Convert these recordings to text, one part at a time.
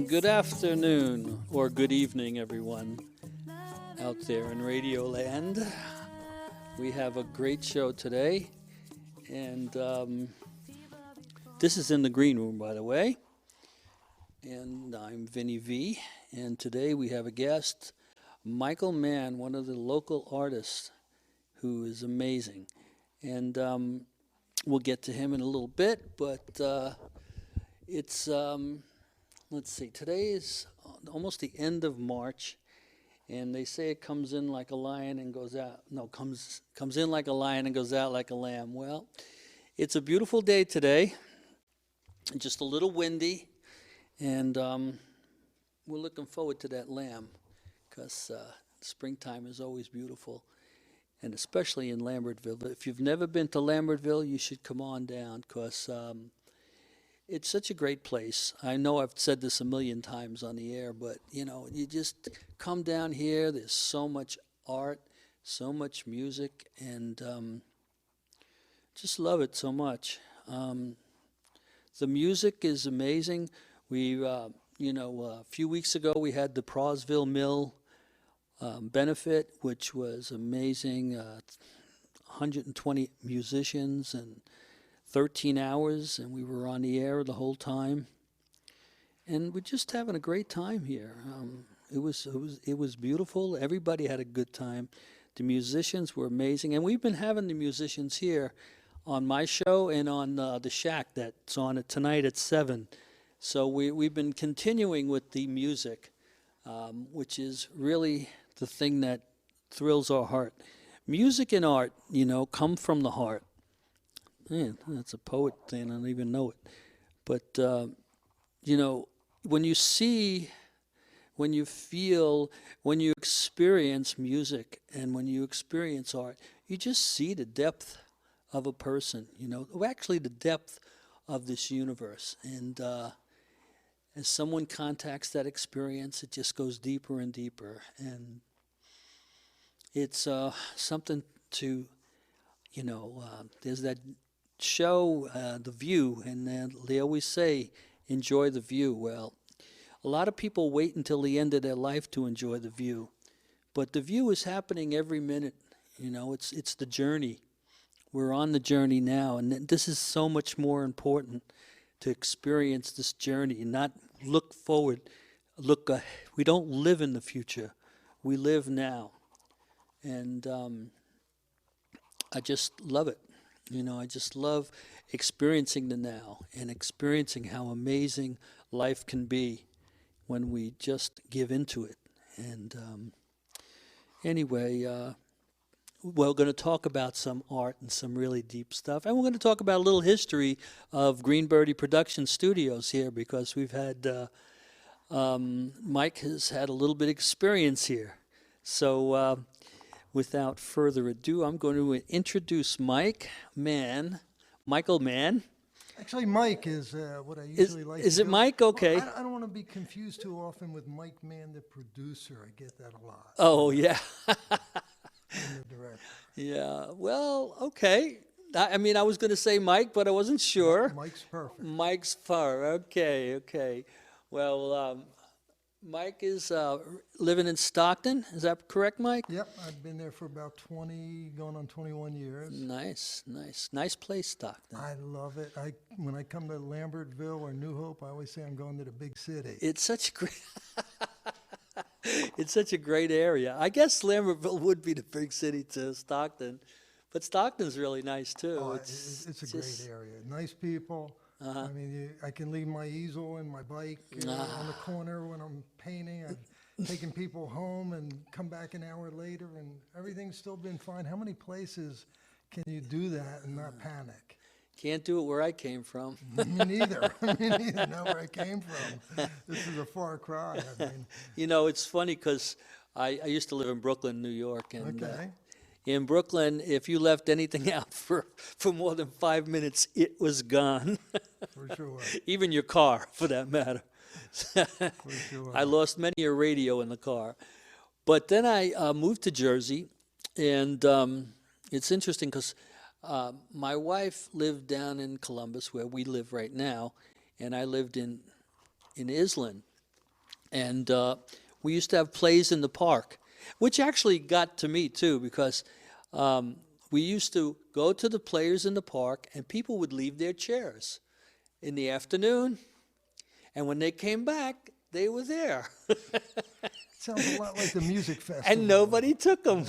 Good afternoon or good evening, everyone out there in Radio Land. We have a great show today, and this is in the green room, by the way. And I'm Vinny V, and today we have a guest, Michael Mann, one of the local artists who is amazing. And we'll get to him in a little bit, but it's... let's see, today is almost the end of March, and they say it comes in like a lion and goes out. No, comes in like a lion and goes out like a lamb. Well, it's a beautiful day today, just a little windy, and we're looking forward to that lamb because springtime is always beautiful, and especially in Lambertville. If you've never been to Lambertville, you should come on down because it's such a great place. I know I've said this a million times on the air, but, you know, you just come down here. There's so much art, so much music, and just love it so much. The music is amazing. We, a few weeks ago, we had the Prosville Mill benefit, which was amazing. 120 musicians and 13 hours, and we were on the air the whole time, and we're just having a great time here. It was beautiful. Everybody had a good time. The musicians were amazing, and we've been having the musicians here on my show and on the Shack that's on it tonight at 7. So we've been continuing with the music, which is really the thing that thrills our heart. Music and art, come from the heart. Man, that's a poet thing. I don't even know it. But, when you see, when you feel, when you experience music and when you experience art, you just see the depth of a person, actually the depth of this universe. And as someone contacts that experience, it just goes deeper and deeper. And it's something to, there's that show, The View, and they always say, enjoy the view. Well, a lot of people wait until the end of their life to enjoy the view, but the view is happening every minute. It's the journey. We're on the journey now, and this is so much more important to experience this journey and not look forward. We don't live in the future. We live now, and I just love it. I just love experiencing the now and experiencing how amazing life can be when we just give into it. And anyway, we're going to talk about some art and some really deep stuff. And we're going to talk about a little history of Green Birdie Production Studios here because we've had, Mike has had a little bit of experience here. So without further ado, I'm going to introduce Michael Mann. Actually, Mike is what I usually like to do. Is it Mike? Okay. Well, I don't want to be confused too often with Mike Mann, the producer. I get that a lot. Oh, yeah. And the director. Yeah, well, okay. I was going to say Mike, but I wasn't sure. Mike's perfect. Mike's far. Okay. Well, Mike is living in Stockton. Is that correct, Mike? Yep, I've been there for about 20, going on 21 years. Nice place, Stockton. I love it. When I come to Lambertville or New Hope, I always say I'm going to the big city. It's such a great area. I guess Lambertville would be the big city to Stockton, but Stockton's really nice too. Oh, it's a great area. Nice people. Uh-huh. I can leave my easel and my bike on the corner when I'm painting. I've taken people home and come back an hour later, and everything's still been fine. How many places can you do that and not panic? Can't do it where I came from. Me neither. Not where I came from. This is a far cry. It's funny because I used to live in Brooklyn, New York, and Okay. In Brooklyn, if you left anything out for more than 5 minutes, it was gone. For sure. Even your car, for that matter. For sure. I lost many a radio in the car. But then I moved to Jersey, and it's interesting because my wife lived down in Columbus, where we live right now, and I lived in Island. And we used to have plays in the park, which actually got to me too, because we used to go to the players in the park, and people would leave their chairs in the afternoon, and when they came back, they were there. Sounds a lot like the music festival. And nobody took them.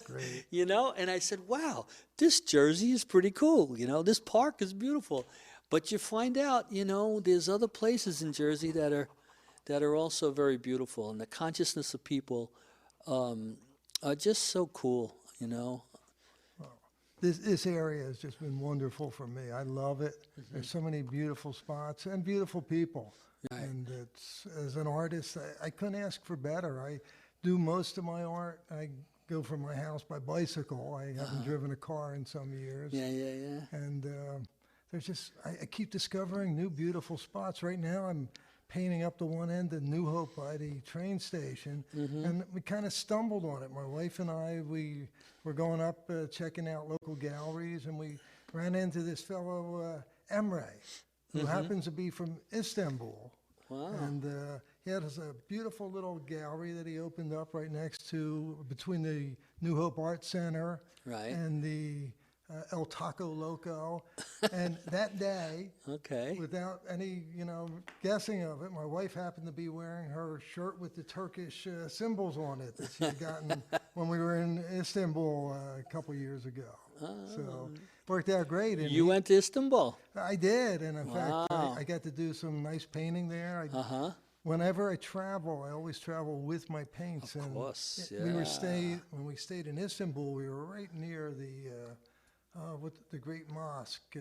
Great. You know, and I said, wow, this Jersey is pretty cool. You know, this park is beautiful. But you find out, you know, there's other places in Jersey that are also very beautiful, and the consciousness of people are just so cool, you know. This area has just been wonderful for me. I love it. There's so many beautiful spots and beautiful people. Right. And it's, as an artist, I couldn't ask for better. I do most of my art. I go from my house by bicycle. I haven't driven a car in some years. Yeah. And there's just, I keep discovering new beautiful spots. Right now I'm painting up the one end of New Hope by the train station. And we kind of stumbled on it. My wife and I, we were going up checking out local galleries, and we ran into this fellow, Emre, who happens to be from Istanbul. Wow. And he has a beautiful little gallery that he opened up right next to, between the New Hope Art Center Right. and the El Taco Loco. And that day, Okay. without any, guessing of it, my wife happened to be wearing her shirt with the Turkish symbols on it that she had gotten when we were in Istanbul a couple years ago. So worked out great. And You went to Istanbul. I did, and in fact, Wow. I got to do some nice painting there. Uh-huh. Whenever I travel, I always travel with my paints. Of and course, when yeah. we stayed in Istanbul, we were right near the great mosque,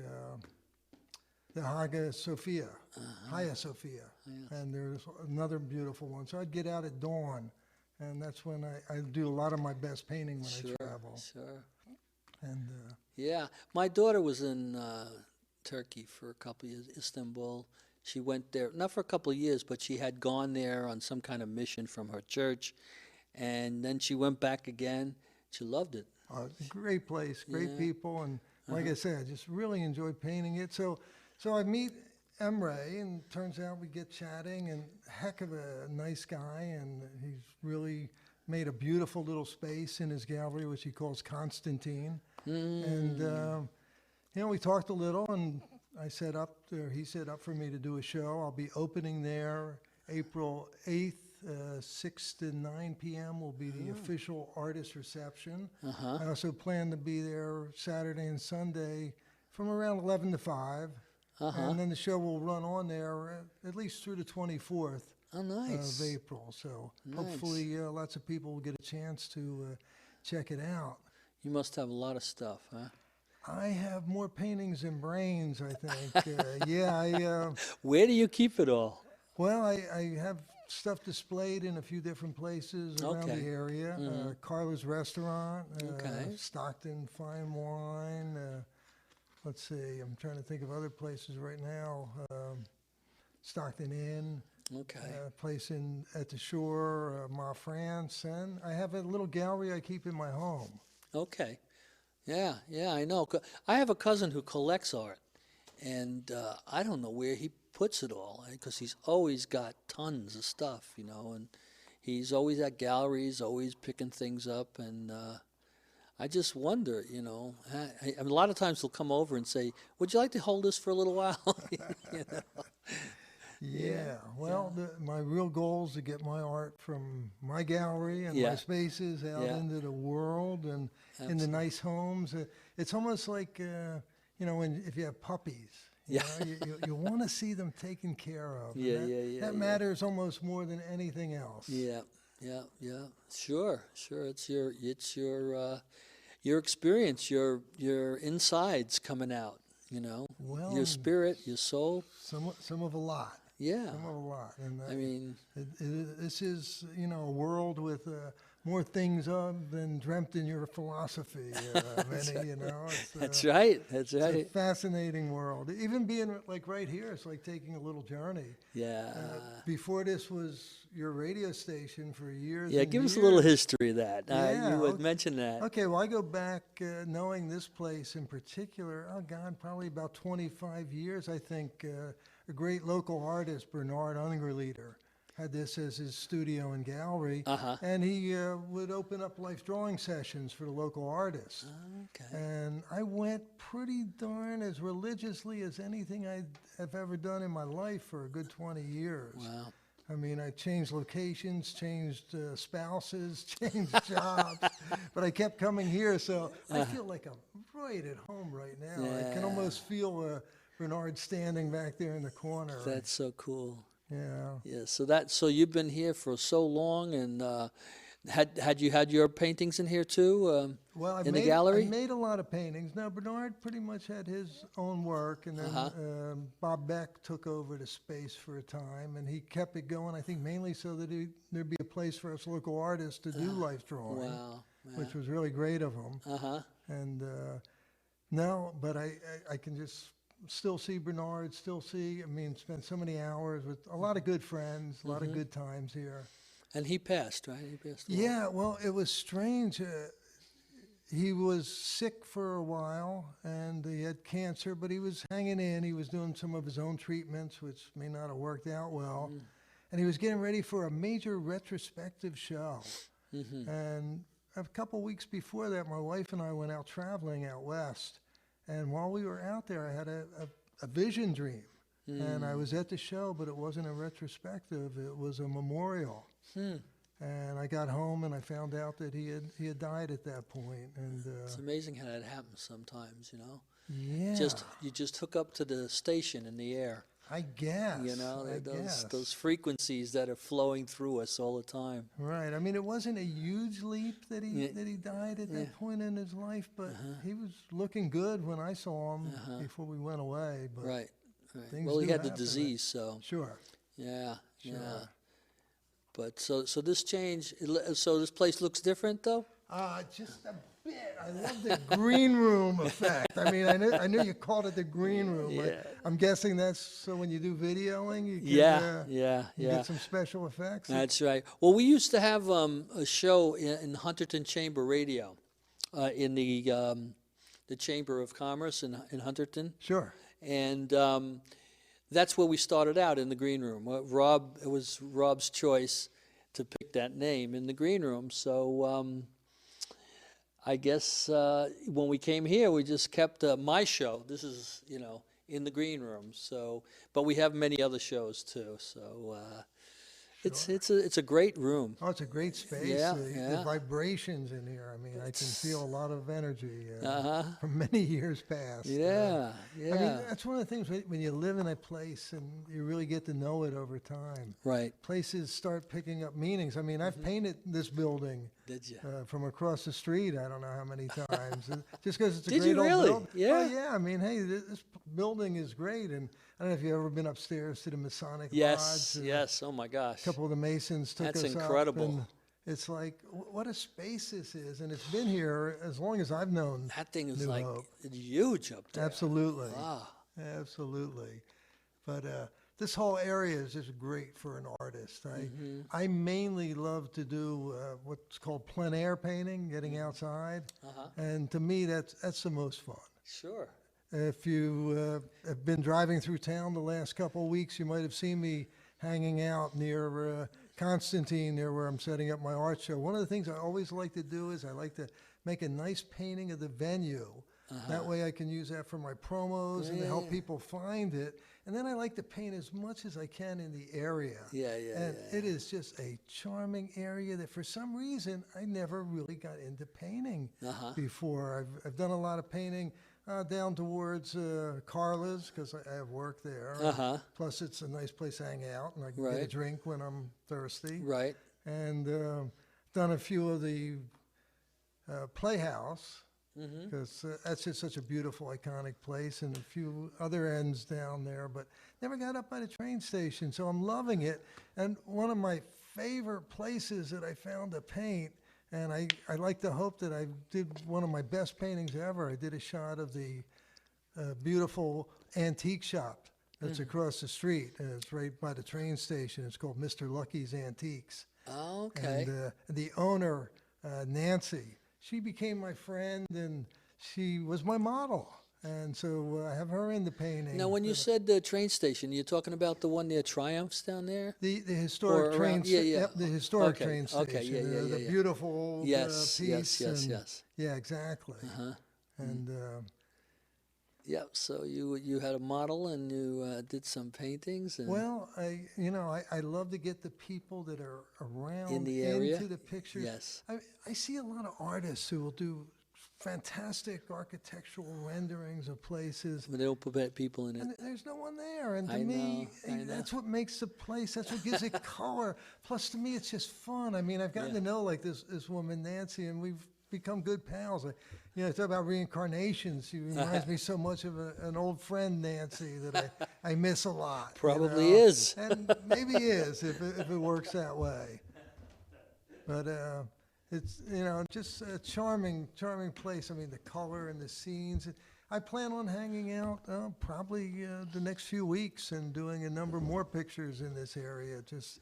the Hagia Sophia, Hagia Sophia, and there's another beautiful one. So I'd get out at dawn, and that's when I do a lot of my best painting when I travel. Sure. And Yeah, my daughter was in Turkey for a couple of years, Istanbul. She went there, not for a couple of years, but she had gone there on some kind of mission from her church, and then she went back again. She loved it. it's a great place, great Yeah. people, and like I said, I just really enjoyed painting it. So I meet Emre, and turns out we get chatting, and heck of a nice guy, and he's really made a beautiful little space in his gallery, which he calls Constantine. And we talked a little, and he set up for me to do a show. I'll be opening there April 8th. 6 to 9 p.m. will be the official artist reception. I also plan to be there Saturday and Sunday from around 11 to 5. And then the show will run on there at least through the 24th Oh, nice. of April. So Nice. hopefully lots of people will get a chance to check it out. You must have a lot of stuff, huh? I have more paintings than brains, I think. Where do you keep it all? Well, I have stuff displayed in a few different places around Okay. the area. Carla's Restaurant, Okay. Stockton Fine Wine. Let's see, I'm trying to think of other places right now. Stockton Inn, Okay. place at the shore, Ma France, and I have a little gallery I keep in my home. Okay. Yeah, I know. I have a cousin who collects art, and I don't know where he puts it all, because he's always got tons of stuff, and he's always at galleries, always picking things up, and I just wonder, a lot of times he'll come over and say, "Would you like to hold this for a little while?" You know? Yeah, well, my real goal is to get my art from my gallery and Yeah. my spaces out Yeah. into the world and in the nice homes. It's almost like, if you have puppies, Yeah. you want to see them taken care of. and Yeah, that, yeah. That matters almost more than anything else. Yeah. Sure. It's your experience, your insides coming out. Well, Your spirit, your soul. some of a lot. Yeah. Some of a lot. And I mean, this is, a world with more things of than dreamt in your philosophy, Vinny, you know. That's right. That's It's a right. fascinating world. Even being like right here, it's like taking a little journey. Yeah. Before this was your radio station for years Yeah, and give us a years. little history of that. Yeah, You had okay. mentioned that. Okay, well, I go back knowing this place in particular, oh God, probably about 25 years, I think. A great local artist, Bernard Ungerleider, had this as his studio and gallery. And he would open up life drawing sessions for the local artists. Okay. And I went pretty darn as religiously as anything I have ever done in my life for a good 20 years. Wow. I mean, I changed locations, changed spouses, changed jobs, but I kept coming here, so I feel like I'm right at home right now. I can almost feel Bernard standing back there in the corner. That's so cool. Yeah. Yeah. So you've been here for so long, and had you had your paintings in here too? Well, in the gallery? I made a lot of paintings. Now, Bernard pretty much had his own work, and then Bob Beck took over the space for a time, and he kept it going, I think, mainly so that there'd be a place for us local artists to do life drawing, Wow. which was really great of him. And no, but I can just still see Bernard, spent so many hours with a lot of good friends, a lot of good times here. And he passed, right? He passed away. Yeah, well, it was strange. He was sick for a while, and he had cancer, but he was hanging in. He was doing some of his own treatments, which may not have worked out well. And he was getting ready for a major retrospective show. And a couple weeks before that, my wife and I went out traveling out west. And while we were out there, I had a vision dream. And I was at the show, but it wasn't a retrospective. It was a memorial. And I got home and I found out that he had died at that point. And It's amazing how that happens sometimes, you know. yeah, You just hook up to the station in the air. I guess. You know, I guess. those frequencies that are flowing through us all the time. Right. I mean, it wasn't a huge leap that he died at that point in his life, but he was looking good when I saw him before we went away. But Right. things Well, he do had the happen. disease, so Sure. yeah. Sure. But so this change. So this place looks different, though. Just a bit. I love the green room effect. I mean, I knew you called it the green room. Yeah. I'm guessing that's so when you do videoing, you can Yeah. get some special effects. That's right. Well, we used to have a show in Hunterton Chamber Radio, in the Chamber of Commerce in Hunterton, Sure. and that's where we started out in the green room. It was Rob's choice to pick that name in the green room. So I guess when we came here, we just kept my show. This is in the green room. So, but we have many other shows too. So it's a great room. Oh, it's a great space. Yeah, The vibrations in here. I mean, I can feel a lot of energy from many years past. Yeah. I mean, that's one of the things when you live in a place and you really get to know it over time. Right. Places start picking up meanings. I mean, I've painted this building Did you? from across the street. I don't know how many times. Just because it's a Did great you old really? building. Yeah. Oh, yeah. I mean, hey, this building is great. And I don't know if you've ever been upstairs to the Masonic Yes. Lodge. Yes. Oh my gosh. A couple of the Masons took That's us incredible. up. And it's like, what a space this is. And it's been here as long as I've known. That thing is New like Hope. huge up there. Absolutely. Wow. Absolutely. But this whole area is just great for an artist. I mainly love to do what's called plein air painting, getting outside. And to me, that's the most fun. Sure. If you have been driving through town the last couple of weeks, you might have seen me hanging out near Constantine, near where I'm setting up my art show. One of the things I always like to do is I like to make a nice painting of the venue. That way I can use that for my promos and to help people find it. And then I like to paint as much as I can in the area. And it is just a charming area that for some reason I never really got into painting before. I've done a lot of painting down towards Carla's because I have work there. Plus it's a nice place to hang out and I can get a drink when I'm thirsty. Right. And done a few of the Playhouse. Because that's just such a beautiful, iconic place, and a few other ends down there, but never got up by the train station, so I'm loving it. And one of my favorite places that I found to paint And I like to hope that I did one of my best paintings ever. I did a shot of the beautiful antique shop that's across the street. It's right by the train station. It's called Mr. Lucky's Antiques. Oh, okay. And the owner, Nancy, she became my friend, and she was my model. And so I have her in the painting. Now, when you said the train station, you're talking about the one near Triumphs down there? The historic Or train around- yeah, yeah. Yep, the historic Okay, train station. okay, yeah, The yeah. beautiful old Yes, piece. yes, and- yes. Yeah, exactly. Uh-huh. And Yep. So you had a model and you did some paintings. And well, I love to get the people that are around In the area? into the pictures. Yes. I see a lot of artists who will do fantastic architectural renderings of places. But they don't put people in it. And there's no one there. And to I me, know, I know. that's what makes the place, that's what gives it color. Plus, to me, it's just fun. I mean, I've gotten to know like this woman, Nancy, and we've become good pals. Talk about reincarnation. She reminds me so much of an old friend, Nancy, that I miss a lot. Probably is. And maybe is if it works that way. But it's just a charming place. I mean, the color and the scenes. I plan on hanging out probably the next few weeks and doing a number more pictures in this area, just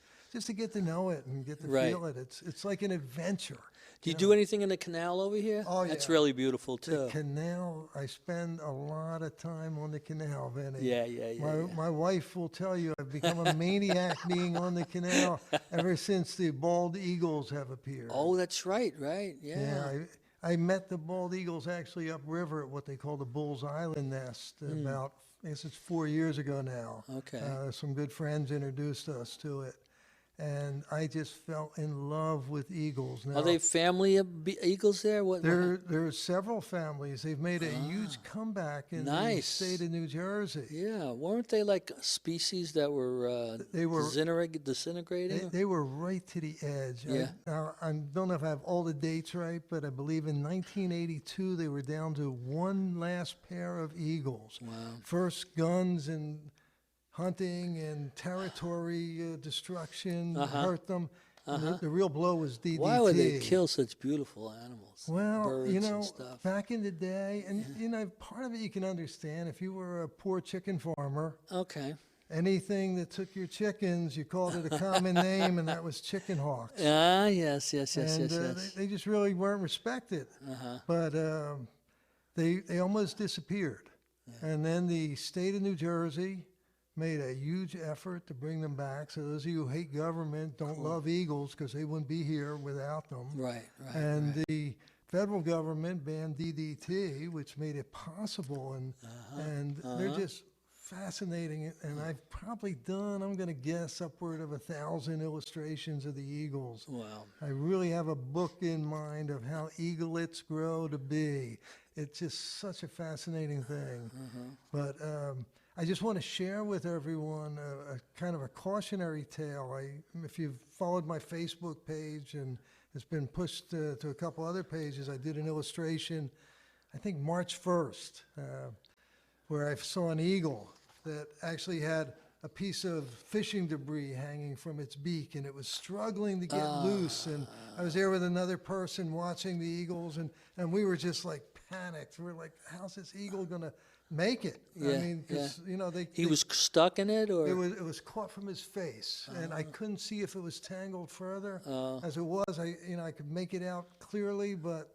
to get to know it and get to Right. feel it. It's like an adventure. Do you do anything in the canal over here? Oh, That's yeah. really beautiful too. The canal, I spend a lot of time on the canal, Vinny. Yeah, yeah, yeah. My wife will tell you I've become a maniac being on the canal ever since the bald eagles have appeared. Oh, that's right. Yeah. Yeah, I met the bald eagles actually upriver at what they call the Bull's Island Nest about, I guess it's 4 years ago now. Okay. Some good friends introduced us to it. And I just fell in love with eagles. Now, Are they family of eagles there? there are several families. They've made a huge comeback in the Nice. state of New Jersey. Yeah, weren't they like species that were, They were- disintegrating? They were right to the edge. Yeah. I don't know if I have all the dates right, but I believe in 1982 they were down to one last pair of eagles. Wow. First guns and hunting and territory destruction hurt them. And the real blow was DDT. Why would they kill such beautiful animals? Well, Birds and stuff. back in the day, and part of it you can understand. If you were a poor chicken farmer, Okay. anything that took your chickens, you called it a common name, and that was chicken hawks. Ah, yes. And they just really weren't respected. But they almost disappeared. And then the state of New Jersey made a huge effort to bring them back. So those of you who hate government don't love eagles because they wouldn't be here without them. Right. And the federal government banned DDT, which made it possible. And they're just fascinating. And I've probably done, I'm going to guess, upward of 1,000 illustrations of the eagles. Wow. I really have a book in mind of how eaglets grow to be. It's just such a fascinating thing. But I just want to share with everyone a kind of a cautionary tale. If you've followed my Facebook page, and it's been pushed to a couple other pages, I did an illustration, I think March 1st, where I saw an eagle that actually had a piece of fishing debris hanging from its beak, and it was struggling to get loose. And I was there with another person watching the eagles, and we were just like panicked. We were like, how's this eagle going to make it? Yeah, I mean, because, He was stuck in it, or? it was caught from his face, and I couldn't see if it was tangled further. As it was, I could make it out clearly, but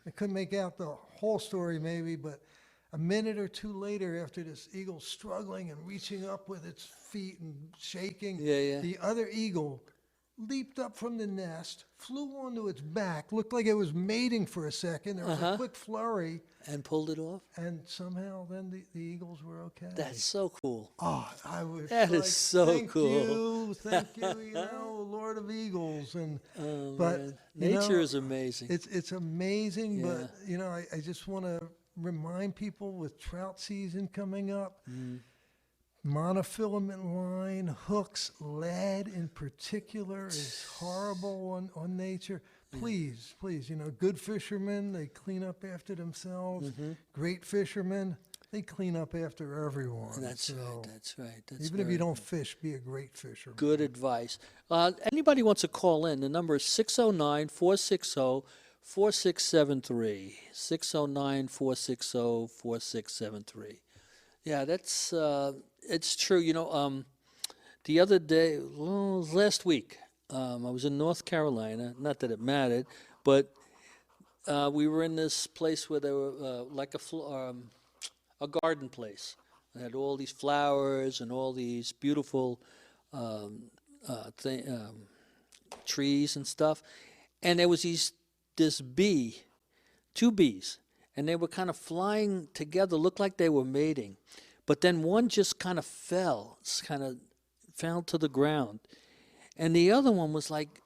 I couldn't make out the whole story maybe. But a minute or two later, after this eagle struggling and reaching up with its feet and shaking, the other eagle leaped up from the nest, flew onto its back, looked like it was mating for a second. There was a quick flurry. And pulled it off? And somehow then the eagles were okay. That's so cool. Oh, I was That like, is so cool. Thank you, Lord of Eagles. And but Man. Nature is amazing. It's amazing, Yeah. but I just want to remind people with trout season coming up, monofilament line, hooks, lead in particular is horrible on nature. Please, good fishermen, they clean up after themselves. Great fishermen, they clean up after everyone. That's So right. That's right. That's even if very you don't fish, be a great fisherman. good advice. Anybody wants to call in, the number is 609-460-4673. 609-460-4673. Yeah, that's it's true. The other day, well, it was last week, I was in North Carolina. Not that it mattered, but we were in this place where there were like a garden place. It had all these flowers and all these beautiful um, trees and stuff. And there was this bee, two bees, and they were kind of flying together, looked like they were mating. But then one just kind of fell to the ground. And the other one was like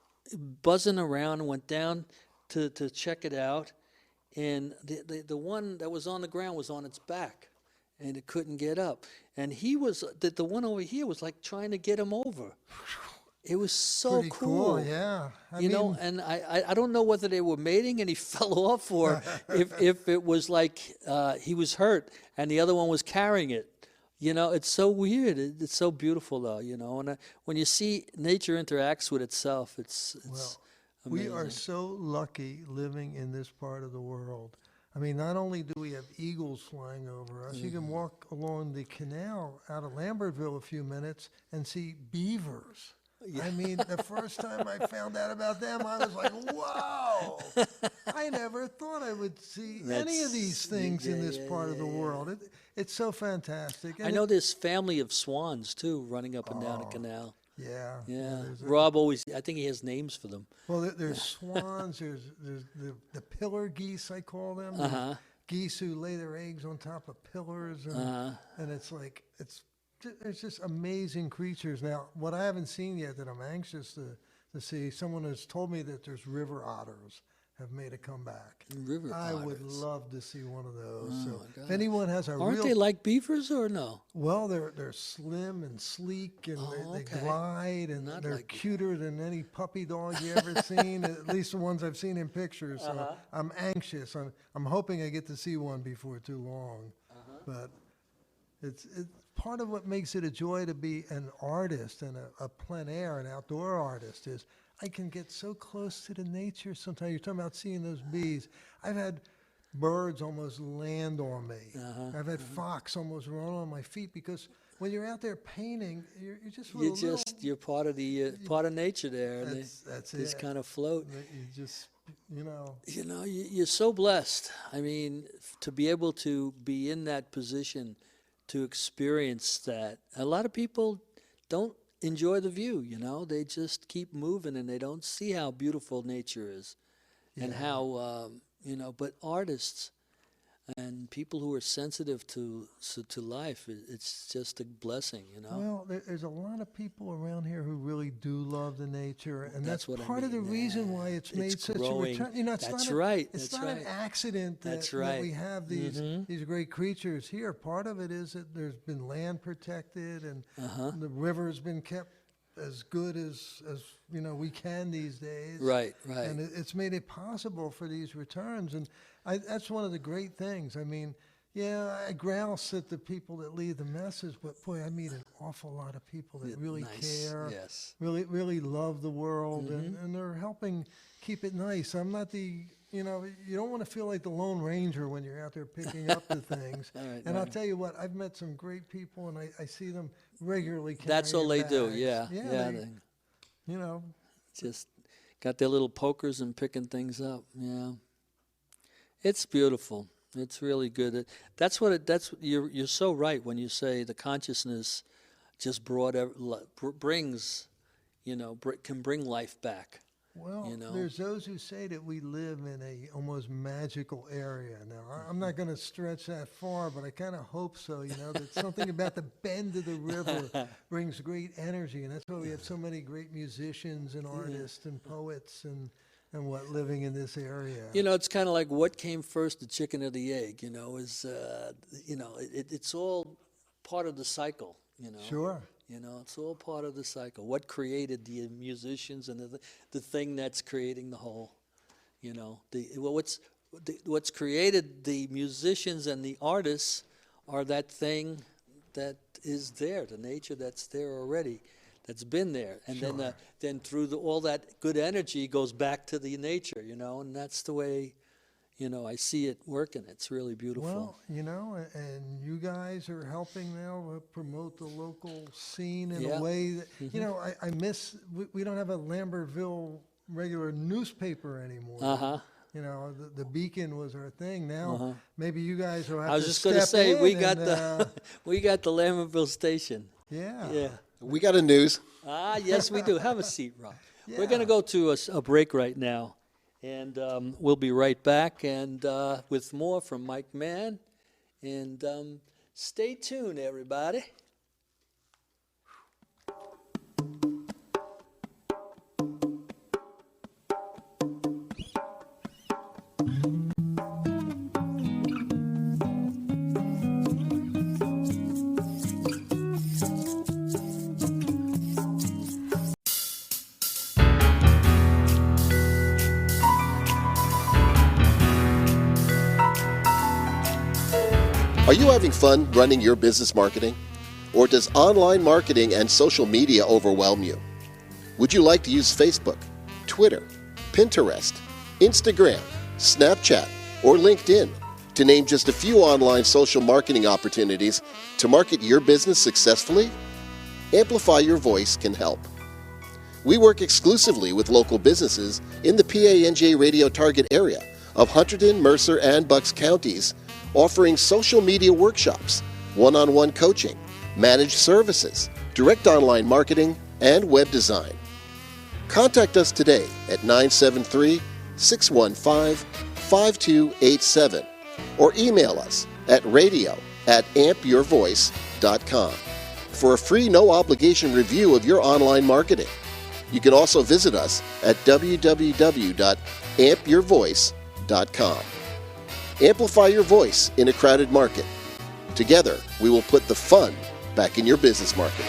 buzzing around and went down to check it out. And the one that was on the ground was on its back, and it couldn't get up. And the one over here was like trying to get him over. It was so Pretty cool, yeah. and I don't know whether they were mating and he fell off, or if it was like he was hurt and the other one was carrying it. It's so weird. It's so beautiful, though. And when you see nature interacts with itself, it's we are amazing. so lucky living in this part of the world. I mean, not only do we have eagles flying over us, you can walk along the canal out of Lambertville a few minutes and see beavers. I mean, the first time I found out about them, I was like, wow, I never thought I would see any of these things in this part of the world. It's so fantastic. I know this family of swans, too, running up and down the canal. Yeah. Yeah. Rob I think he has names for them. Well, there's swans, there's the pillar geese, I call them. The geese who lay their eggs on top of pillars. And it's like, it's just amazing creatures. Now, what I haven't seen yet that I'm anxious to see, someone has told me that there's river otters have made a comeback. River I otters. would love to see one of those. Oh, So my if gosh. anyone has Aren't they like beavers or no? well, they're slim and sleek, and they okay. glide, and Not they're like- cuter than any puppy dog you ever seen. At least the ones I've seen in pictures. So I'm anxious. I'm hoping I get to see one before too long. But it's part of what makes it a joy to be an artist and a plein air, an outdoor artist, is I can get so close to the nature. Sometimes you're talking about seeing those bees. I've had birds almost land on me. I've had fox almost run on my feet, because when you're out there painting, you're just with a little, You're part of the part of nature there. And that's they just it. kind of float. You just, You're so blessed. I mean, to be able to be in that position, to experience that. A lot of people don't enjoy the view, They just keep moving and they don't see how beautiful nature is and how, but artists and people who are sensitive to life, it's just a blessing, Well, there's a lot of people around here who really do love the nature, and that's what I part of the mean. reason why it's made such growing. a return. It's That's not right. It's That's not right. an accident That's that right. we have these great creatures here. Part of it is that there's been land protected, and the river's been kept as good as we can these days. Right. And it's made it possible for these returns, and that's one of the great things. I mean, yeah, I grouse at the people that leave the message, but boy, I meet an awful lot of people that really Nice. care, Yes. really love the world, and they're helping keep it nice. I'm not you don't want to feel like the Lone Ranger when you're out there picking up the things. Right, and I'll right. tell you what, I've met some great people, and I see them regularly That's all they carrying do. bags. Yeah. They, Just got their little pokers and picking things up. Yeah. It's beautiful. It's really good. You're so right when you say the consciousness just brings, can bring life back. Well, there's those who say that we live in a almost magical area. Now, I'm not going to stretch that far, but I kind of hope so, that something about the bend of the river brings great energy. And that's why we have so many great musicians and artists and poets and what living in this area. It's kind of like what came first, the chicken or the egg, it's all part of the cycle, Sure. It's all part of the cycle. What created the musicians and the thing that's creating the whole, what's created the musicians and the artists are that thing that is there, the nature that's there already, that's been there. And Sure. then through all that good energy goes back to the nature, and that's the way, I see it working. It's really beautiful. Well, and you guys are helping now promote the local scene in Yeah. a way that, I miss, we don't have a Lambertville regular newspaper anymore. Uh-huh. The Beacon was our thing. Now, maybe you guys will have I was to just going to step say, in we got and, we got the Lambertville station. yeah. Yeah. We got a news. Yes, we do. Have a seat, Rob. We're Yeah. going to go to a break right now, and we'll be right back and with more from Mike Mann. And stay tuned, everybody. Are you having fun running your business marketing? Or does online marketing and social media overwhelm you? Would you like to use Facebook, Twitter, Pinterest, Instagram, Snapchat, or LinkedIn, to name just a few online social marketing opportunities to market your business successfully? Amplify Your Voice can help. We work exclusively with local businesses in the PANJ radio target area of Hunterdon, Mercer, and Bucks counties, offering social media workshops, one-on-one coaching, managed services, direct online marketing, and web design. Contact us today at 973-615-5287 or email us at radio@ampyourvoice.com for a free no-obligation review of your online marketing. You can also visit us at www.ampyourvoice.com. Amplify your voice in a crowded market. Together, we will put the fun back in your business marketing.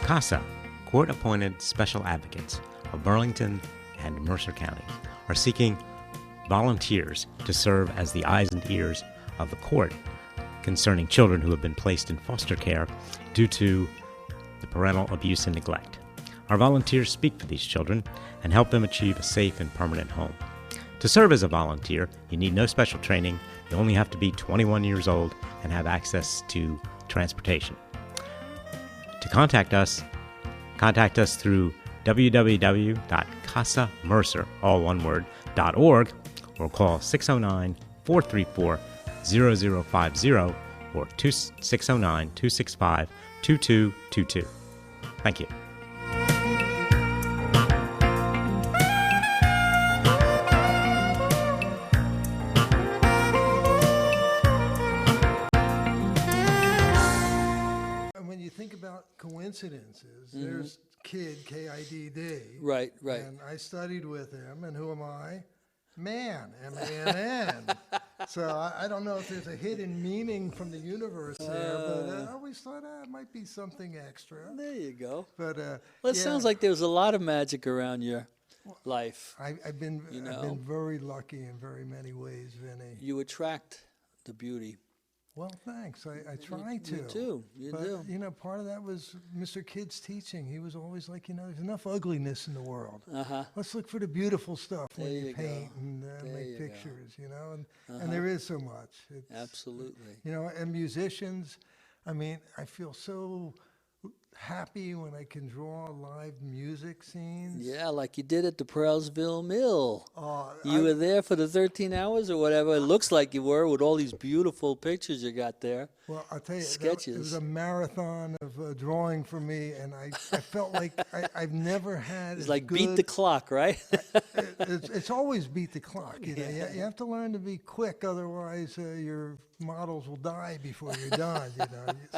CASA, Court-Appointed Special Advocates of Burlington and Mercer County, are seeking volunteers to serve as the eyes and ears of the court concerning children who have been placed in foster care due to the parental abuse and neglect. Our volunteers speak for these children and help them achieve a safe and permanent home. To serve as a volunteer, you need no special training. You only have to be 21 years old and have access to transportation. To contact us through www.casamercer.org or call 609-434-0050 or 609-265-2222. Thank you. When you think about coincidences, there's Kid, K-I-D-D. Right, right. And I studied with him, and who am I? Mann, M-A-N-N. So I don't know if there's a hidden meaning from the universe there, but I always thought it might be something extra. There you go. But Well, it yeah, sounds like there's a lot of magic around your life. I've been very lucky in very many ways, Vinny. You attract the beauty. Well, thanks. I try to. You do. You But, do. part of that was Mr. Kid's teaching. He was always like, there's enough ugliness in the world. Uh-huh. Let's look for the beautiful stuff when There you you paint go. and There you make go. pictures, and there is so much. It's, Absolutely. and musicians, I feel so happy when I can draw live music scenes. Yeah, like you did at the Prowsville Mill. You I- were there for the 13 hours or whatever. It looks like you were with all these beautiful pictures you got there. Well, I'll tell you, it Sketches. was a marathon of drawing for me, and I felt like I've never had It's as like good, beat the clock, right? it's always beat the clock. You have to learn to be quick, otherwise your models will die before you're done.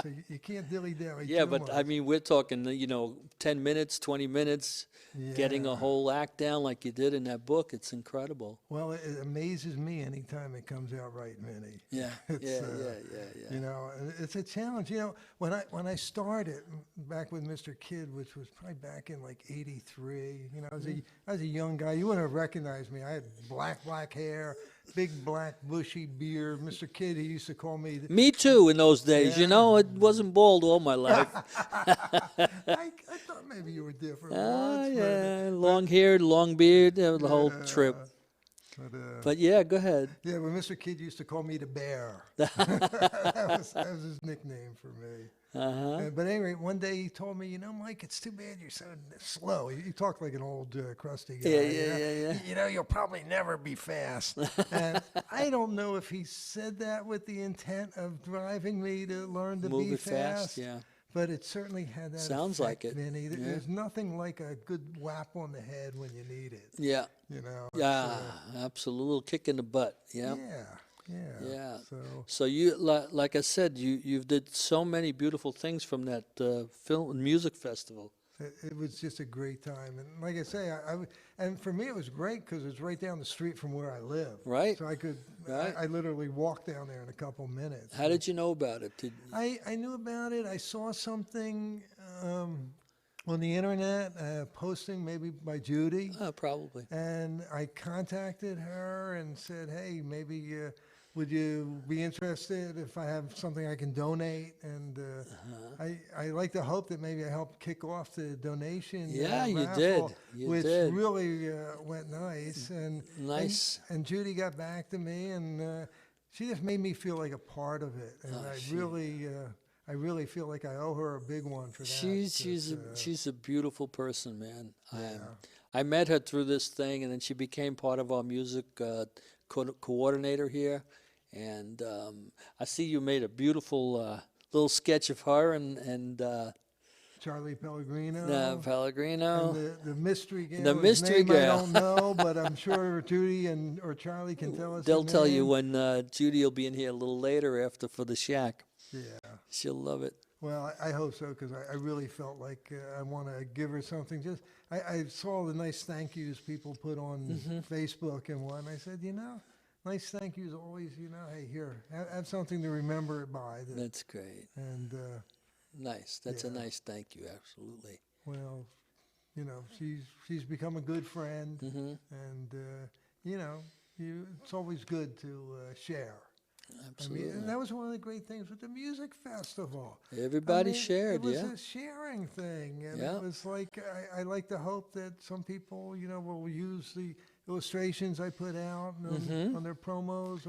So you can't dilly-dally Yeah, too but much. mean, we're talking, 10 minutes, 20 minutes, getting a Yeah. whole act down like you did in that book. It's incredible. Well, it amazes me anytime it comes out right, Vinny. Yeah, It's, yeah. You know, and it's a challenge. You know, when I started back with Mr. Kid, which was probably back in like '83. You know, I was a young guy. You wouldn't have recognized me. I had black hair, big black bushy beard. Mr. Kid, he used to call me. Me too in those days. Yeah. It wasn't bald all my life. I thought maybe you were different. once, Yeah, long hair, long beard, the whole Yeah. trip. But But yeah, go ahead. yeah, but Mr. Kid used to call me the Bear. that was his nickname for me. But anyway, one day he told me, Mike, it's too bad you're so slow. He talked like an old crusty guy. Yeah. You know, you'll probably never be fast. And I don't know if he said that with the intent of driving me to learn to Move be it fast, yeah. But it certainly had that Sounds effect, like it. Vinny. Yeah. There's nothing like a good whap on the head when you need it. Yeah, You know. yeah, absolute little kick in the butt. Yeah. Yeah. So So you, like I said, you've did so many beautiful things from that film and music festival. it was just a great time, and like I say, and for me it was great because it's right down the street from where I live. Right. So I could, Right. I literally walked down there in a couple minutes. How did you know about it? I knew about it. I saw something on the internet, posting maybe by Judy, Probably. and I contacted her and said, hey, maybe would you be interested if I have something I can donate? And I like to hope that maybe I helped kick off the donation Yeah, you raffle, did. You which did. really went nice. Nice. And Judy got back to me, and she just made me feel like a part of it. And I really feel like I owe her a big one for that. She's a beautiful person, man. I met her through this thing, and then she became part of our music coordinator here. And I see you made a beautiful little sketch of her and Charlie Pellegrino. Pellegrino. And the mystery gal. The whose mystery name gal. I don't know, but I'm sure Judy or Charlie can tell us. They'll his tell you name. when Judy will be in here a little later after for the shack. Yeah. She'll love it. Well, I hope so, because I really felt like I want to give her something. Just I saw the nice thank yous people put on Facebook and what, and I said, nice thank yous always, hey, here, have something to remember it by. That's great. And, Nice. That's a yeah. nice thank you. Absolutely. well, she's become a good friend, and, it's always good to share. Absolutely. And that was one of the great things with the music festival. Everybody shared, It was yeah. a sharing thing, and Yeah. it was like I like to hope that some people, will use the illustrations I put out on their promos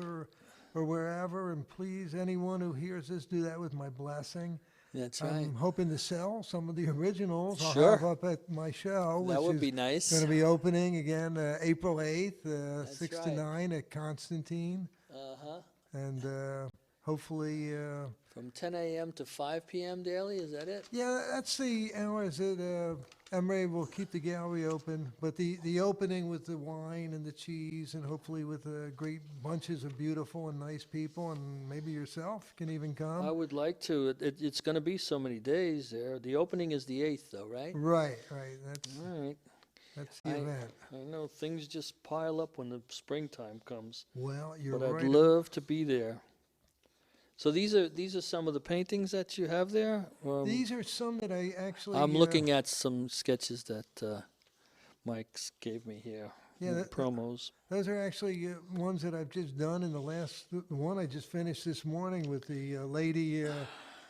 or wherever. And please, anyone who hears this, do that with my blessing. That's right. I'm hoping to sell some of the originals. Sure. I'll have up at my show, That which would is be nice. going to be opening again April 8th, 6 to right. 9 at Constantine. Uh-huh. And hopefully, From 10 a.m. to 5 p.m. daily, is that it? yeah, that's the hours that Emery will keep the gallery open. But the opening with the wine and the cheese, and hopefully with great bunches of beautiful and nice people, and maybe yourself can even come. I would like to. It's going to be so many days there. The opening is the 8th, though, right? Right. All right. That's the event. I know things just pile up when the springtime comes. Well, you're But right. I'd love to be there. So these are some of the paintings that you have there? These are some that I actually. I'm looking at some sketches that Mike gave me here. Yeah, the promos. Those are actually ones that I've just done in the one I just finished this morning with the lady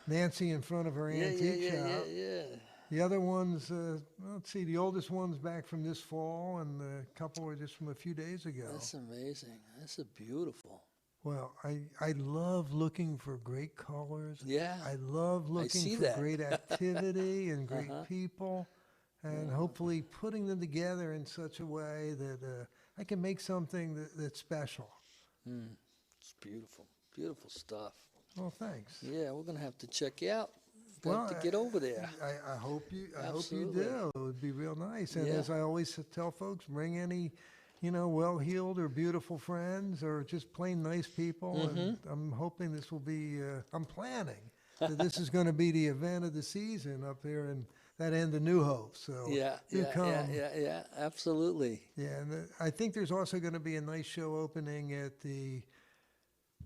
Nancy in front of her antique shop. Yeah. The other ones, let's see, the oldest one's back from this fall, and a couple are just from a few days ago. That's amazing. That's a beautiful. Well, I love looking for great colors. Yeah. I love see looking for that. great activity and great people, and hopefully putting them together in such a way that I can make something that's special. It's beautiful. Beautiful stuff. Well, thanks. Yeah, we're going to have to check you out. Well, Got to get over there. I hope you Absolutely. do. It would be real nice. And Yeah. as I always tell folks, bring any, well-heeled or beautiful friends or just plain nice people. And I'm hoping this will be. I'm planning that this is going to be the event of the season up there in that end of New Hope. So do come. Yeah, absolutely. Yeah, and I think there's also going to be a nice show opening at the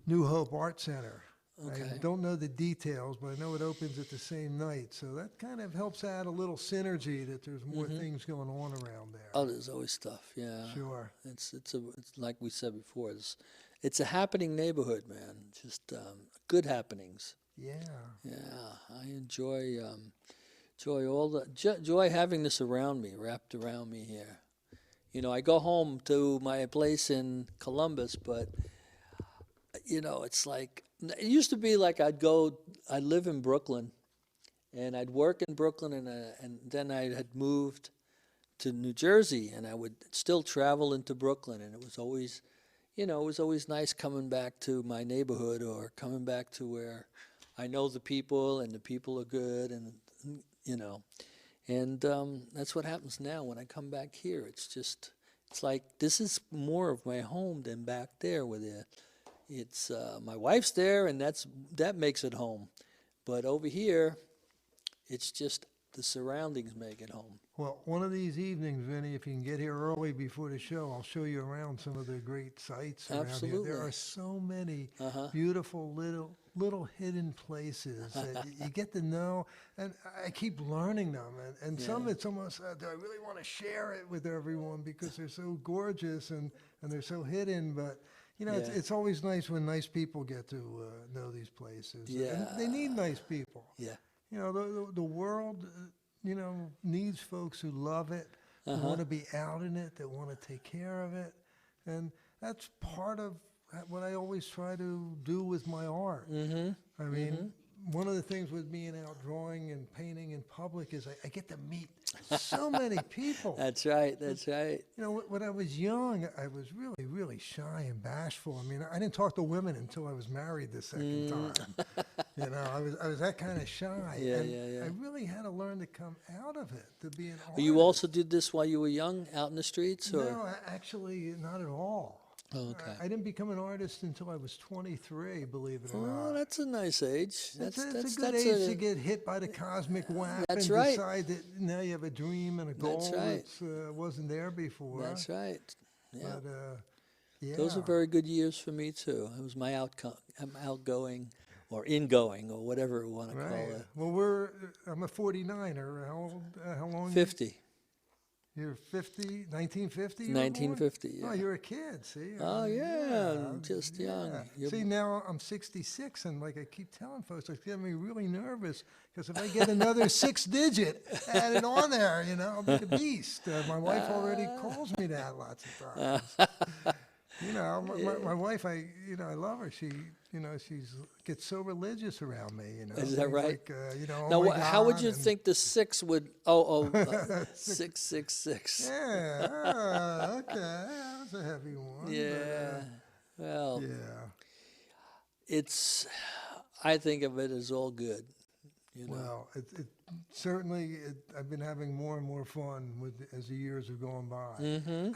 New Hope Art Center. Okay. I don't know the details, but I know it opens at the same night. So that kind of helps add a little synergy that there's more things going on around there. Oh, there's always stuff. Yeah. Sure. It's like we said before. It's a happening neighborhood, man. Just good happenings. Yeah. Yeah, I enjoy enjoy having this around me, wrapped around me here. You know, I go home to my place in Columbus, but you know, it's like it used to be like I'd live in Brooklyn, and I'd work in Brooklyn, and then I had moved to New Jersey, and I would still travel into Brooklyn, and it was always, you know, it was always nice coming back to my neighborhood or coming back to where I know the people and the people are good, and you know, and that's what happens now when I come back here. It's like this is more of my home than back there where it's my wife's there, and that makes it home. But over here, it's just the surroundings make it home. Well, one of these evenings, Vinny, if you can get here early before the show, I'll show you around some of the great sites around Absolutely. here. There are so many beautiful little hidden places that you get to know, and I keep learning them. And some it's almost, do I really want to share it with everyone because they're so gorgeous and they're so hidden, but you know, it's always nice when nice people get to know these places. Yeah. And they need nice people. Yeah. You know, the world, you know, needs folks who love it, who want to be out in it, that want to take care of it. And that's part of what I always try to do with my art. I mean, one of the things with being out drawing and painting in public is I get to meet so many people. That's right. That's right. You know, when I was young, I was really, really shy and bashful. I mean, I didn't talk to women until I was married the second time. You know, I was that kind of shy. Yeah, and I really had to learn to come out of it, to be an artist. You also did this while you were young, out in the streets, or? No, actually, not at all. Oh, okay. I didn't become an artist until I was 23, believe it or not. Oh, that's a nice age. It's a good age to get hit by the cosmic whap and decide that now you have a dream and a goal that wasn't there before. That's right. Yeah. But, those are very good years for me too. It was my outgoing or ingoing or whatever you want to call it. Well, I'm a 49er. How old? How long? 50. You're 50, 1950? 1950, yeah. Oh, you're a kid, see? Oh, yeah, just young. See, now I'm 66, and like I keep telling folks, it's getting me really nervous, because if I get another 6-digit added on there, you know, I'll be a beast. My wife already calls me that lots of times. You know, my wife, I love her. She gets so religious around me. You know, is that right? Like, you know, now, oh my how would God, you think the 6 would? 666. Yeah. Okay. That was a heavy one. Yeah. Well. Yeah. I think of it as all good. You know? Well, it certainly, I've been having more and more fun as the years have gone by.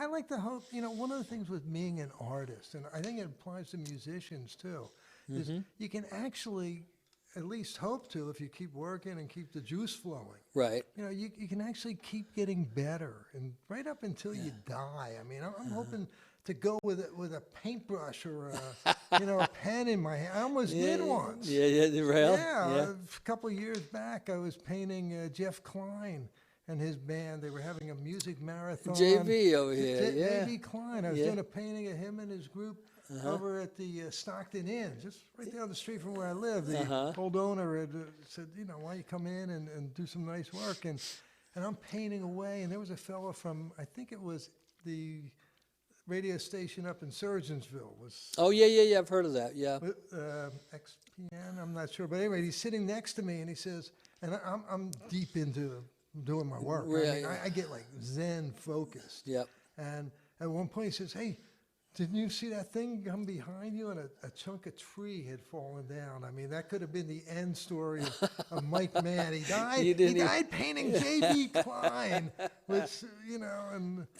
I like to hope, you know, one of the things with being an artist, and I think it applies to musicians too, is you can actually at least hope to, if you keep working and keep the juice flowing. Right. You know, you can actually keep getting better, and right up until you die. I mean, I'm hoping to go with a paintbrush or a pen in my hand. I almost did once. Yeah, A couple of years back, I was painting Jeff Klein and his band. They were having a music marathon. JV over here, JV Klein. I was doing a painting of him and his group over at the Stockton Inn, just right down the street from where I live. The old owner had said, you know, why don't you come in and do some nice work? And I'm painting away, and there was a fellow from, I think it was the radio station up in Surgeonsville. Oh, yeah, I've heard of that, yeah. XPN, I'm not sure. But anyway, he's sitting next to me, and he says, and I'm deep into doing my work. Right. I mean, I get like Zen focused. Yep. And at one point he says, hey, Didn't you see that thing come behind you and a chunk of tree had fallen down? I mean, that could have been the end story of Mike Mann. He died. You didn't He even- died painting J.B. Klein, which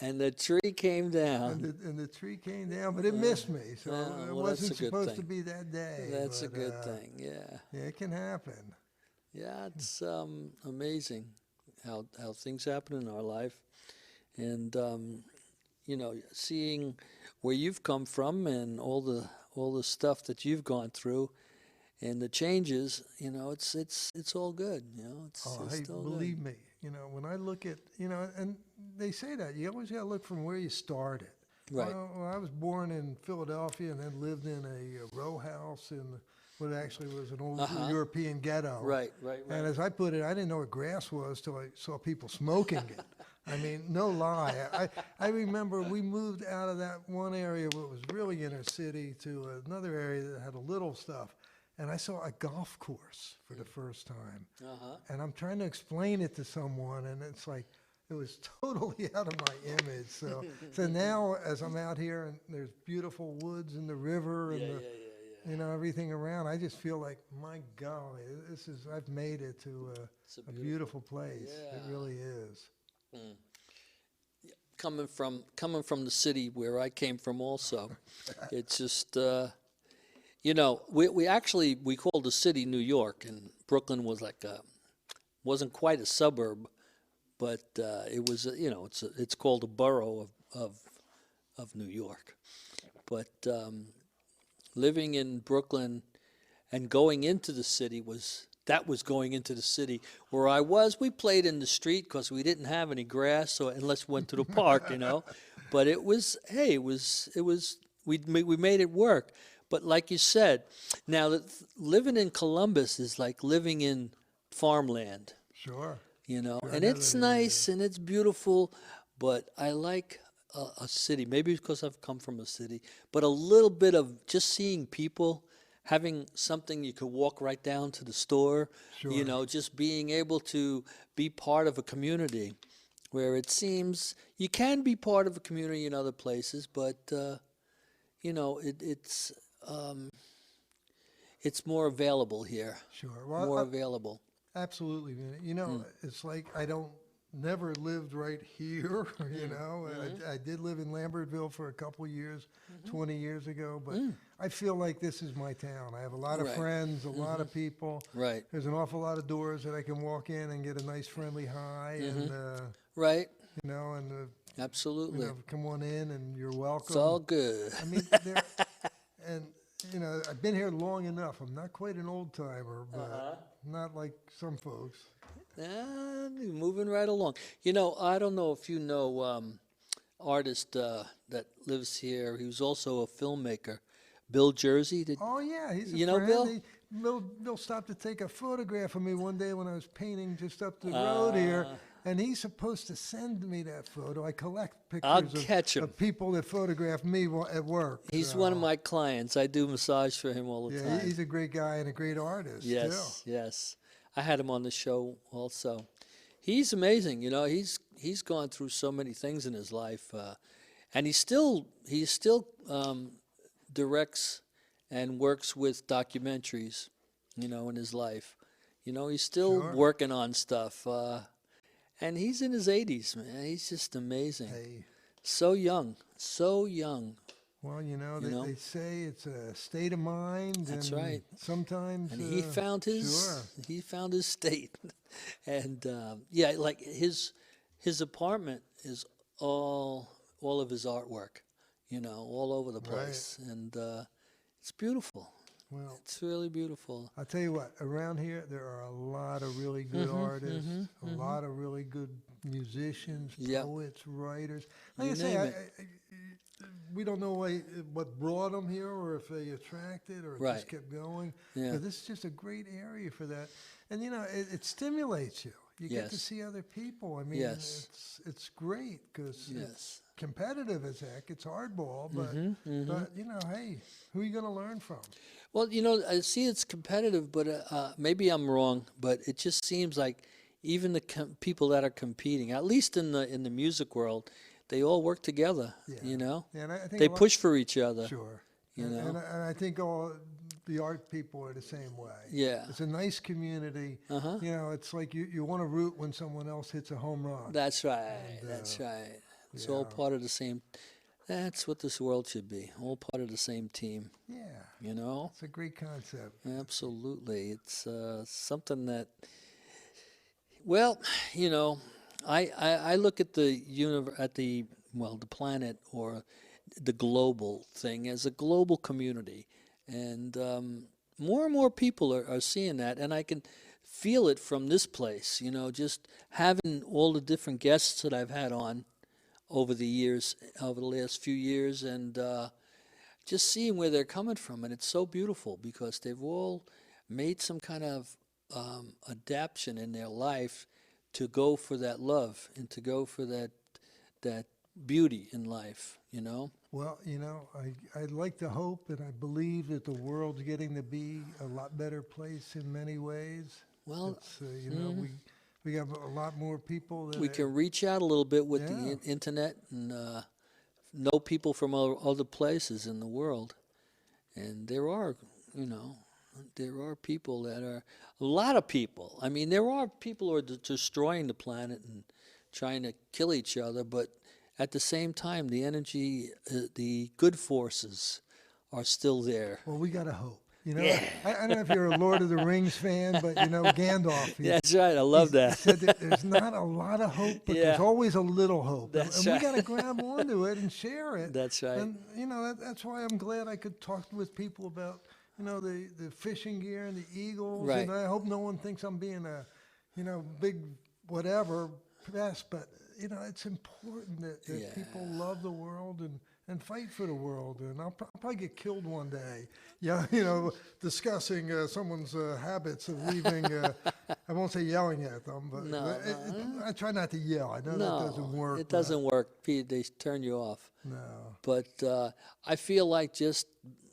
And the tree came down. and the tree came down, but it missed me, so it well, that's wasn't a good supposed to thing. be that day. That's a but, good thing. Yeah. Yeah, it can happen. Yeah, it's amazing how things happen in our life, and seeing where you've come from and all the stuff that you've gone through, and the changes. It's all good. It's Hey, all believe good. me, when I look at, and they say that you always got to look from where you started. Right. Well, I was born in Philadelphia and then lived in a row house in what actually was an old European ghetto. Right. And as I put it, I didn't know what grass was till I saw people smoking it. I mean, no lie. I remember we moved out of that one area where it was really inner city to another area that had a little stuff. And I saw a golf course for the first time. And I'm trying to explain it to someone, and it's like, it was totally out of my image. So now as I'm out here and there's beautiful woods and the river and everything around, I just feel like, my golly, I've made it to a beautiful place. Yeah. It really is. Coming from the city where I came from, also, it's just we called the city New York, and Brooklyn was wasn't quite a suburb, but it was it's called a borough of New York, but living in Brooklyn and going into the city was going into the city. Where I was, we played in the street because we didn't have any grass, so unless we went to the park, But it was we made it work. But like you said, now living in Columbus is like living in farmland, Sure. and it's nice and it's beautiful, but I like a city, maybe because I've come from a city, but a little bit of just seeing people, having something you could walk right down to the store, Sure. just being able to be part of a community where it seems you can be part of a community in other places, but, it's more available here, Sure. Well, more available. absolutely, Vinny. It's like I don't never lived right here, I did live in Lambertville for a couple of years, 20 years ago, but I feel like this is my town. I have a lot of Right. friends, a lot of people. Right, There's an awful lot of doors that I can walk in and get a nice friendly hi, and right, and absolutely. come on in and you're welcome. It's all good. I mean, and I've been here long enough. I'm not quite an old timer, but not like some folks. Moving right along. I don't know if you know artist that lives here. He was also a filmmaker, Bill Jersey. Oh yeah, he's a You know friend. Bill? Bill stopped to take a photograph of me one day when I was painting just up the road here, and he's supposed to send me that photo. I collect I'll pictures catch him. of people that photograph me at work. He's one of my clients. I do massage for him all the Yeah, time. he's a great guy and a great artist. Yes, yes. I had him on the show also. He's amazing. He's gone through so many things in his life, and he still directs and works with documentaries. In his life, he's still Sure. working on stuff, and he's in his 80s, man. He's just amazing. Hey, So young, so young. well, know? they say it's a state of mind. That's and right. Sometimes. And he found his state, and like his apartment is all of his artwork, all over the place, and it's beautiful. Well, It's really beautiful. I'll tell you what, around here there are a lot of really good artists, a lot of really good musicians, Yep. poets, writers. Like You I say, name we don't know what brought them here or if they attracted or Right. just kept going. Yeah. But this is just a great area for that. And, it stimulates you. You get to Yes. see other people. I mean, Yes. it's great because Yes. it's competitive as heck. It's hardball, but, hey, who are you going to learn from? Well, I see it's competitive, but maybe I'm wrong. But it just seems like even the people that are competing, at least in the music world, they all work together. Yeah. You know, Yeah, and I think they a lot- push for each other. Sure. You know? And I think all the art people are the same way. Yeah. It's a nice community. Uh-huh. You know, it's like you want to root when someone else hits a home run. That's right. That's right. It's all yeah. part of the same. That's what this world should be. All part of the same team. Yeah. You know. It's a great concept. Absolutely. It's something that. Well, you know, I look at the the planet or the global thing as a global community, and more and more people are seeing that, and I can feel it from this place. You know, just having all the different guests that I've had on over the years, over the last few years, and just seeing where they're coming from, and it's so beautiful because they've all made some kind of adaptation in their life to go for that love and to go for that beauty in life, you know? Well, you know, I like to hope and I believe that the world's getting to be a lot better place in many ways. Well, It's, you know, we have a lot more people that we can reach out a little bit with the Yeah. internet and know people from other places in the world. And there are, you know, there are people that are, a lot of people. I mean, there are people who are destroying the planet and trying to kill each other, but at the same time, the energy, the good forces are still there. Well, we got to hope. You know, Yeah. I don't know if you're a Lord of the Rings fan, but you know, Gandalf. That's right. I love He that. said that there's not a lot of hope, but Yeah. there's always a little hope. That's and we right. got to grab onto it and share it. That's right. And, you know, that's why I'm glad I could talk with people about, you know, the fishing gear and the eagles. Right. And I hope no one thinks I'm being a, you know, big whatever press, but, you know, it's important that Yeah. people love the world and fight for the world. And I'll probably get killed one day. Yeah, you know, discussing someone's habits of leaving. I won't say yelling at them, but No, I try not to yell. I know that doesn't work. it doesn't work. They turn you off. No. But I feel like just,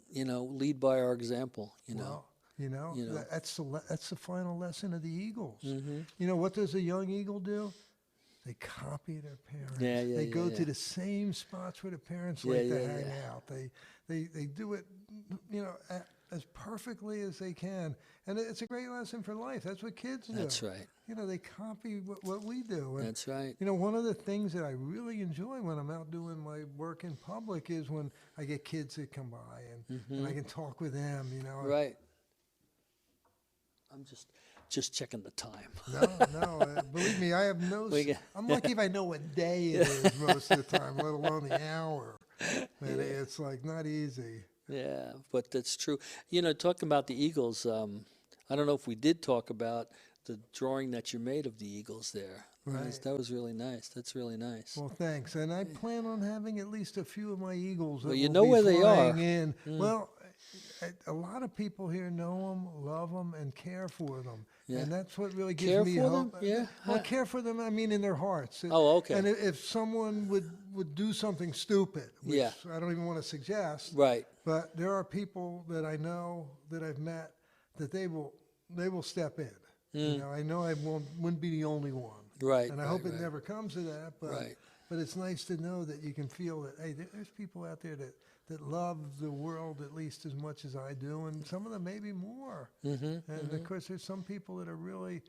you know, lead by our example, you know. Well, you know, You know. that's the final lesson of the Eagles. Mm-hmm. You know, what does a young eagle do? They copy their parents. Yeah, yeah, they yeah, go yeah. to the same spots where the parents Yeah, like to yeah, hang yeah. out. They do it, you know, as perfectly as they can. And it's a great lesson for life. That's what kids do. That's right. You know, they copy what we do. And, That's right. you know, one of the things that I really enjoy when I'm out doing my work in public is when I get kids that come by and I can talk with them, you know. Right. I'm just checking the time. No, believe me, I have no. We get- I'm lucky if I know what day it is most of the time, let alone the hour. But it's like not easy. Yeah, but that's true. You know, talking about the Eagles, I don't know if we did talk about the drawing that you made of the Eagles there. Right. That was really nice. That's really nice. Well, thanks. And I plan on having at least a few of my Eagles. That Well, you will know be where they flying are. In. Well, a lot of people here know them, love them, and care for them. Yeah. And that's what really gives Care me for hope. them? Yeah. Well, care for them, I mean in their hearts. Oh, okay. And if someone would do something stupid, which Yeah. I don't even want to suggest, Right. but there are people that I know that I've met that they will step in. You know I wouldn't be the only one. Right. And I right, hope it right. never comes to that. But Right. but it's nice to know that you can feel that hey, there's people out there that love the world at least as much as I do, and some of them maybe more. Mm-hmm. And of course, there's some people that are really,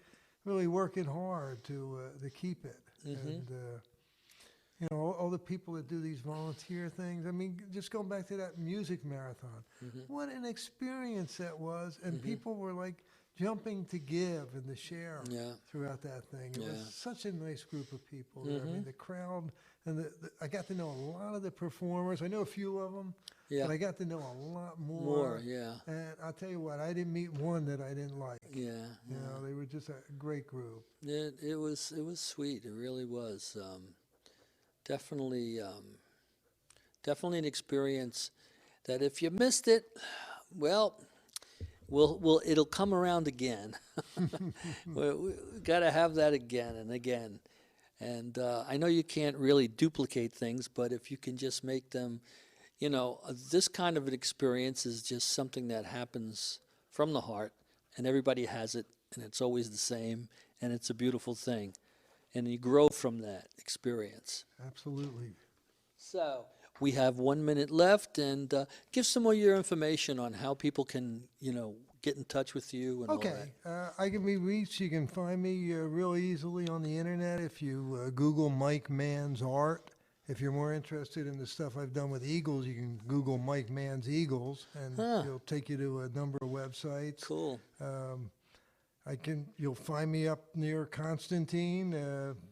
really working hard to keep it. And you know, all the people that do these volunteer things. I mean, just going back to that music marathon, what an experience that was, and people were like jumping to give and to share Yeah. throughout that thing. It Yeah. was such a nice group of people there. I mean, the crowd, and I got to know a lot of the performers. I know a few of them, Yeah. but I got to know a lot more. More, yeah. And I'll tell you what, I didn't meet one that I didn't like. Yeah. You know, they were just a great group. It was sweet. It really was. Definitely an experience that if you missed it, well, it'll come around again. we got to have that again and again. And I know you can't really duplicate things, but if you can just make them, you know, this kind of an experience is just something that happens from the heart, and everybody has it, and it's always the same, and it's a beautiful thing. and you grow from that experience. Absolutely. So we have 1 minute left, and give some more of your information on how people can, get in touch with you and all Okay, that. I can be reached. You can find me real easily on the internet if you Google Mike Mann's art. If you're more interested in the stuff I've done with eagles, you can Google Mike Mann's Eagles, and it'll take you to a number of websites. Cool. You'll find me up near Constantine,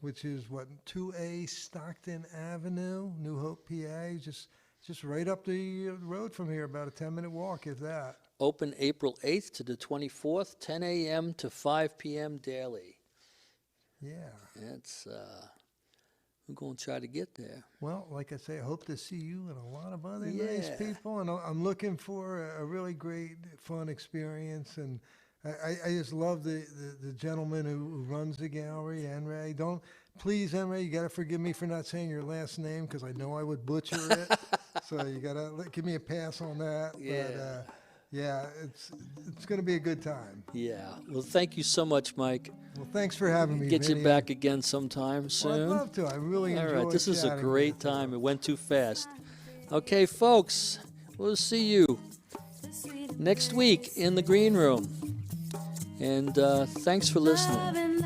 which is 2A Stockton Avenue, New Hope, PA. Just right up the road from here, about a 10-minute walk, if that. Open April 8th to the 24th, 10 a.m. to 5 p.m. daily. Yeah. We're going to try to get there. Well, like I say, I hope to see you and a lot of other nice Yeah. people, and I'm looking for a really great, fun experience. And I just love the gentleman who runs the gallery, Enray. Please, Enray, you got to forgive me for not saying your last name because I know I would butcher it. So you got to give me a pass on that. Yeah. But, yeah, it's going to be a good time. Yeah. Well, thank you so much, Mike. Well, thanks for having me. Get Vinny. you back again sometime soon. Well, I'd love to. I really All enjoyed right. This is a chatting great with you. time. It went too fast. Okay, folks. We'll see you next week in the green room. And thanks for listening.